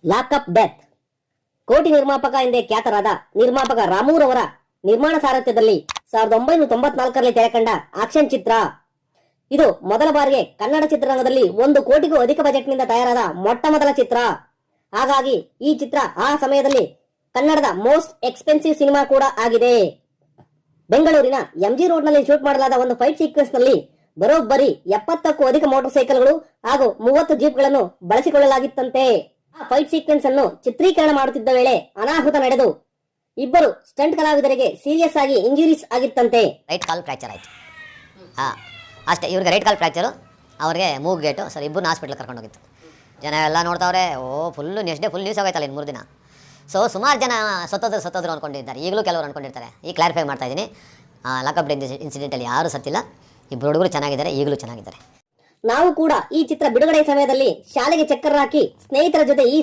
Lockup death. ಕೋಟಿ ನಿರ್ಮಾಪಕ ಎಂದೇ ಖ್ಯಾತರಾದ ನಿರ್ಮಾಪಕ ರಾಮೂರವರ ನಿರ್ಮಾಣ ಸಾರಥ್ಯದಲ್ಲಿ 1994ರಲ್ಲಿ ತೆರೆಕಂಡ ಆಕ್ಷನ್ ಚಿತ್ರ. ಇದು ಮೊದಲ ಬಾರಿಗೆ ಕನ್ನಡ ಚಿತ್ರರಂಗದಲ್ಲಿ 1 ಕೋಟಿಗೂ ಅಧಿಕ ಬಜೆಟ್ನಿಂದ ತಯಾರಾದ ಮೊಟ್ಟ ಮೊದಲ ಚಿತ್ರ. ಹಾಗಾಗಿ ಈ ಚಿತ್ರ ಆ ಸಮಯದಲ್ಲಿ ಕನ್ನಡದ ಮೋಸ್ಟ್ ಎಕ್ಸ್ಪೆನ್ಸಿವ್ ಸಿನಿಮಾ ಕೂಡ ಆಗಿದೆ. ಬೆಂಗಳೂರಿನ ಎಂಜಿ ರೋಡ್ನಲ್ಲಿ ಶೂಟ್ ಮಾಡಲಾದ ಒಂದು ಫೈಟ್ ಸೀಕ್ವೆನ್ಸ್ ನಲ್ಲಿ ಬರೋಬ್ಬರಿ 70ಕ್ಕೂ ಅಧಿಕ ಮೋಟಾರ್ ಸೈಕಲ್ಗಳು ಹಾಗೂ 30 ಜೀಪ್ಗಳನ್ನು ಬಳಸಿಕೊಳ್ಳಲಾಗಿತ್ತಂತೆ. ಆ ಫೈಟ್ ಸೀಕ್ವೆನ್ಸ್ ಅನ್ನು ಚಿತ್ರೀಕರಣ ಮಾಡುತ್ತಿದ್ದ ವೇಳೆ ಅನಾಹುತ ನಡೆದು ಇಬ್ಬರು ಸ್ಟಂಟ್ ಕಲಾವಿದರಿಗೆ ಸೀರಿಯಸ್ ಆಗಿ ಇಂಜುರೀಸ್ ಆಗಿತ್ತಂತೆ. ರೈಟ್ ಕಾಲ್ ಫ್ರಾಕ್ಚರ್ ಆಯ್ತು. ಅಷ್ಟೇ, ಇವ್ರಿಗೆ ರೈಟ್ ಕಾಲ್ ಫ್ರಾಕ್ಚರು, ಅವ್ರಿಗೆ ಮೂಗ್ ಗೇಟು. ಸರ್ ಇಬ್ಬರು ಹಾಸ್ಪಿಟ್ಲ್ ಕರ್ಕೊಂಡೋಗಿತ್ತು. ಜನ ಎಲ್ಲ ನೋಡ್ತಾವ್ರೆ, full next day full news ಆಗೋಯ್ತಲ್ಲ ಇನ್ನು 3 ದಿನ. ಸೊ ಸುಮಾರು ಜನ ಸತ್ತೋದ್ರು ಅಂದ್ಕೊಂಡಿದ್ದಾರೆ. ಈಗಲೂ ಕೆಲವರು ಅಂದ್ಕೊಂಡಿರ್ತಾರೆ. ಈಗ ಕ್ಲಾರಿಫೈ ಮಾಡ್ತಾ ಇದ್ದೀನಿ, ಲಾಕಪ್ ಇನ್ಸಿಡೆಂಟಲ್ಲಿ ಯಾರೂ ಸತ್ತಿಲ್ಲ. ಇಬ್ಬರು ಹುಡುಗರು ಚೆನ್ನಾಗಿದ್ದಾರೆ, ಈಗಲೂ ಚೆನ್ನಾಗಿದ್ದಾರೆ. ನಾವು ಕೂಡ ಈ ಚಿತ್ರ ಬಿಡುಗಡೆ ಸಮಯದಲ್ಲಿ ಶಾಲೆಗೆ ಚಕ್ಕರ್ ಹಾಕಿ ಸ್ನೇಹಿತರ ಜೊತೆ ಈ